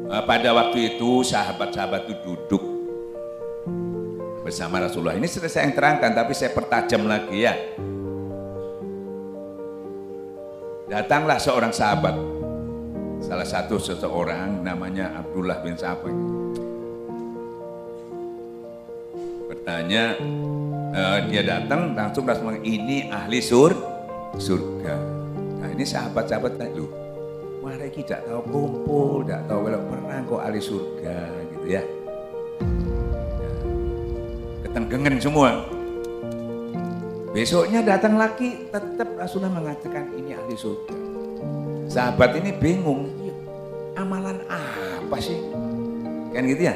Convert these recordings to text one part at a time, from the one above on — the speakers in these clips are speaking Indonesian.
Pada waktu itu sahabat-sahabat itu duduk bersama Rasulullah. Ini sudah saya yang terangkan, tapi saya pertajam lagi ya. Datanglah seorang sahabat, salah satu seseorang namanya Abdullah bin Safwan. Bertanya, dia datang langsung Rasulullah, ini ahli surga. Nah ini sahabat-sahabat tadi, mereka tidak tahu kumpul, tidak tahu kalau perang kok ahli surga gitu ya. Ketenggengan semua. Besoknya datang lagi, tetap Rasulullah mengatakan ini ahli surga. Sahabat ini bingung, amalan apa sih? Kan gitu ya?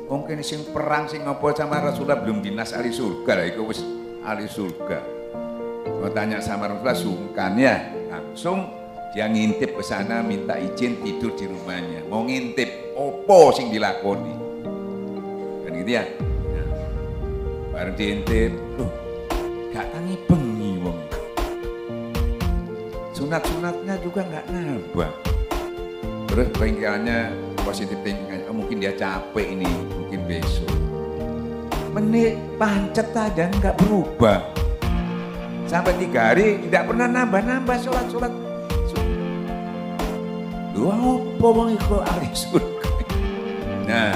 Mungkin sing perang sing ngopo sama Rasulullah belum dinas ahli surga lah, itu wis ahli surga. Mau tanya sama Rasulullah sungkan ya, langsung dia ngintip ke sana minta izin tidur di rumahnya. Mau ngintip opo sing dilakoni. Kan gitu ya? Nah, baru diintip, loh gak tangi bengi wong. Sunat-sunatnya juga gak nambah. Terus pikirannya positif thinking, oh, mungkin dia capek ini, mungkin besok. Menit pancet aja nggak berubah. Sampai 3 hari tidak pernah nambah-nambah sholat. Dua apa wong iku ahli surga. Nah,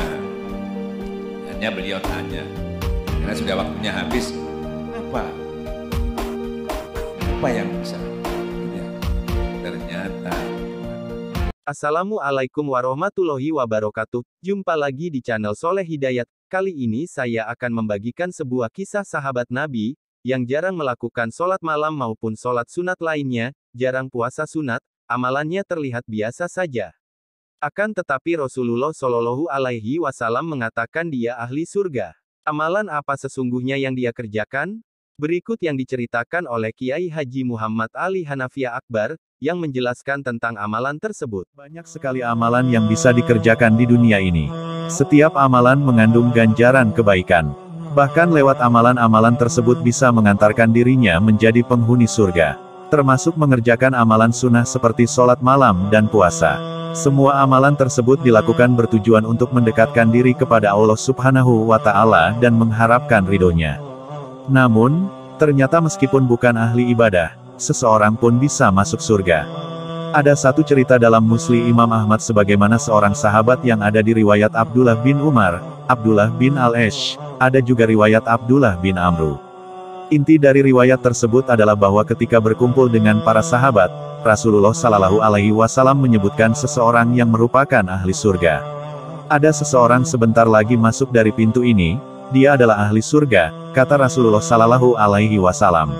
hanya beliau tanya, karena sudah waktunya habis, apa yang bisa? Ya, ternyata. Assalamualaikum warahmatullahi wabarakatuh. Jumpa lagi di channel Soleh Hidayat. Kali ini saya akan membagikan sebuah kisah sahabat Nabi yang jarang melakukan sholat malam maupun sholat sunat lainnya, jarang puasa sunat, amalannya terlihat biasa saja. Akan tetapi Rasulullah Shallallahu Alaihi Wasallam mengatakan dia ahli surga. Amalan apa sesungguhnya yang dia kerjakan? Berikut yang diceritakan oleh Kiai Haji Muhammad Ali Hanafiah Akbar, yang menjelaskan tentang amalan tersebut. Banyak sekali amalan yang bisa dikerjakan di dunia ini. Setiap amalan mengandung ganjaran kebaikan. Bahkan lewat amalan-amalan tersebut bisa mengantarkan dirinya menjadi penghuni surga. Termasuk mengerjakan amalan sunnah seperti sholat malam dan puasa. Semua amalan tersebut dilakukan bertujuan untuk mendekatkan diri kepada Allah Subhanahu wa Ta'ala dan mengharapkan ridhonya. Namun, ternyata meskipun bukan ahli ibadah, seseorang pun bisa masuk surga. Ada satu cerita dalam Musnad Imam Ahmad sebagaimana seorang sahabat yang ada di riwayat Abdullah bin Umar, Abdullah bin Al-Esh, ada juga riwayat Abdullah bin Amru. Inti dari riwayat tersebut adalah bahwa ketika berkumpul dengan para sahabat, Rasulullah Shallallahu Alaihi Wasallam menyebutkan seseorang yang merupakan ahli surga. Ada seseorang sebentar lagi masuk dari pintu ini, dia adalah ahli surga, kata Rasulullah Shallallahu Alaihi Wasallam.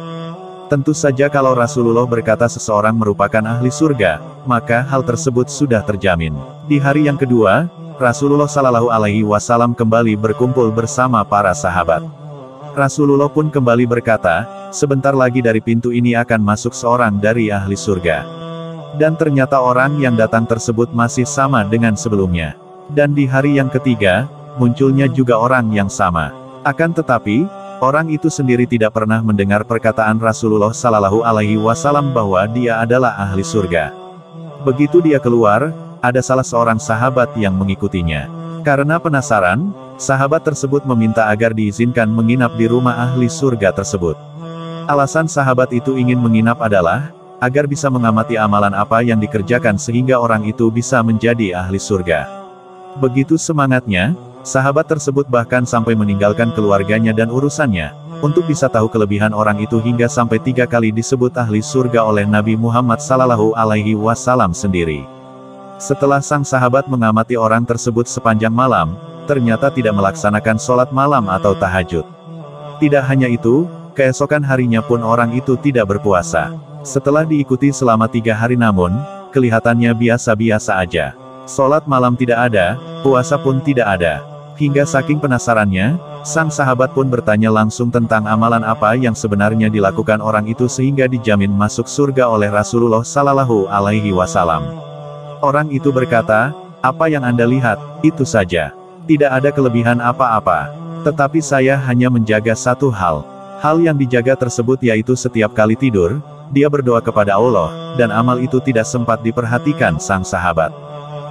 Tentu saja kalau Rasulullah berkata seseorang merupakan ahli surga, maka hal tersebut sudah terjamin. Di hari yang kedua, Rasulullah Shallallahu Alaihi Wasallam kembali berkumpul bersama para sahabat. Rasulullah pun kembali berkata, sebentar lagi dari pintu ini akan masuk seorang dari ahli surga. Dan ternyata orang yang datang tersebut masih sama dengan sebelumnya. Dan di hari yang ketiga, munculnya juga orang yang sama. Akan tetapi, orang itu sendiri tidak pernah mendengar perkataan Rasulullah Sallallahu Alaihi Wasallam bahwa dia adalah ahli surga. Begitu dia keluar, ada salah seorang sahabat yang mengikutinya. Karena penasaran, sahabat tersebut meminta agar diizinkan menginap di rumah ahli surga tersebut. Alasan sahabat itu ingin menginap adalah, agar bisa mengamati amalan apa yang dikerjakan sehingga orang itu bisa menjadi ahli surga. Begitu semangatnya, sahabat tersebut bahkan sampai meninggalkan keluarganya dan urusannya, untuk bisa tahu kelebihan orang itu hingga sampai 3 kali disebut ahli surga oleh Nabi Muhammad Sallallahu Alaihi Wasallam sendiri. Setelah sang sahabat mengamati orang tersebut sepanjang malam, ternyata tidak melaksanakan sholat malam atau tahajud. Tidak hanya itu, keesokan harinya pun orang itu tidak berpuasa. Setelah diikuti selama 3 hari namun, kelihatannya biasa-biasa aja. Sholat malam tidak ada, puasa pun tidak ada. Hingga saking penasarannya, sang sahabat pun bertanya langsung tentang amalan apa yang sebenarnya dilakukan orang itu sehingga dijamin masuk surga oleh Rasulullah Sallallahu Alaihi Wasallam. Orang itu berkata, apa yang Anda lihat, itu saja. Tidak ada kelebihan apa-apa. Tetapi saya hanya menjaga satu hal. Hal yang dijaga tersebut yaitu setiap kali tidur, dia berdoa kepada Allah, dan amal itu tidak sempat diperhatikan sang sahabat.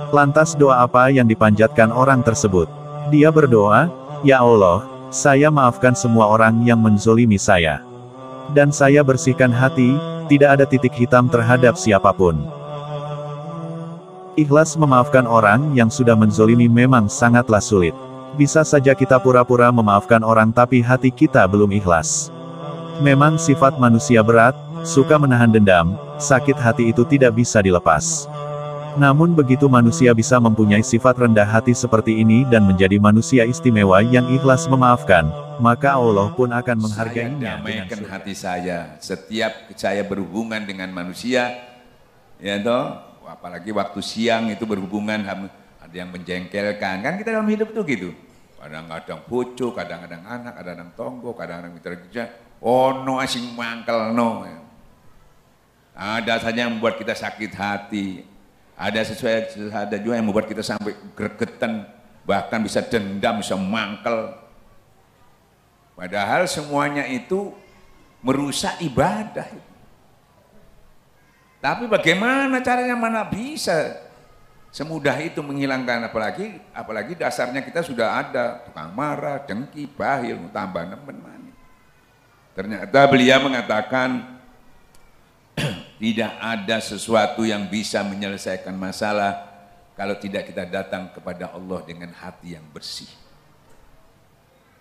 Lantas doa apa yang dipanjatkan orang tersebut? Dia berdoa, "Ya Allah, saya maafkan semua orang yang menzolimi saya. Dan saya bersihkan hati, tidak ada titik hitam terhadap siapapun." Ikhlas memaafkan orang yang sudah menzolimi memang sangatlah sulit. Bisa saja kita pura-pura memaafkan orang tapi hati kita belum ikhlas. Memang sifat manusia berat, suka menahan dendam, sakit hati itu tidak bisa dilepas. Namun begitu manusia bisa mempunyai sifat rendah hati seperti ini dan menjadi manusia istimewa yang ikhlas memaafkan, maka Allah pun akan menghargainya. Saya damaikan hati saya setiap saya berhubungan dengan manusia, ya toh, apalagi waktu siang itu berhubungan, ada yang menjengkelkan, kan kita dalam hidup itu gitu. Kadang-kadang bojo, kadang-kadang anak, kadang-kadang tonggo, kadang-kadang mitra kerja, ono asing mangkel no. Ada saja yang membuat kita sakit hati. Ada juga yang membuat kita sampai gregetan, bahkan bisa dendam, bisa mangkel. Padahal semuanya itu merusak ibadah. Tapi bagaimana caranya, mana bisa semudah itu menghilangkan, apalagi dasarnya kita sudah ada tukang marah, dengki, bahil, tambah nemen mani. Ternyata beliau mengatakan tidak ada sesuatu yang bisa menyelesaikan masalah kalau tidak kita datang kepada Allah dengan hati yang bersih.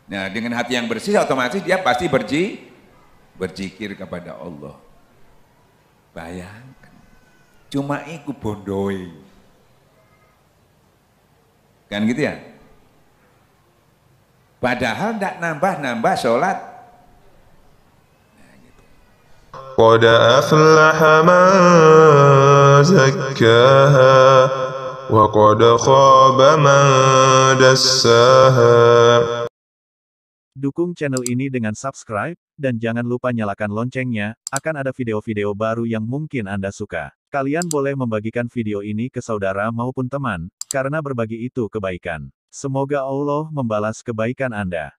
Nah, dengan hati yang bersih otomatis dia pasti berzikir kepada Allah. Bayangkan, cuma iku bondoi. Kan gitu ya? Padahal tidak nambah-nambah sholat. قد أفلح من زكاها وقد خاب من دساها. Dukung channel ini dengan subscribe, dan jangan lupa nyalakan loncengnya, akan ada video-video baru yang mungkin Anda suka. Kalian boleh membagikan video ini ke saudara maupun teman, karena berbagi itu kebaikan. Semoga Allah membalas kebaikan Anda.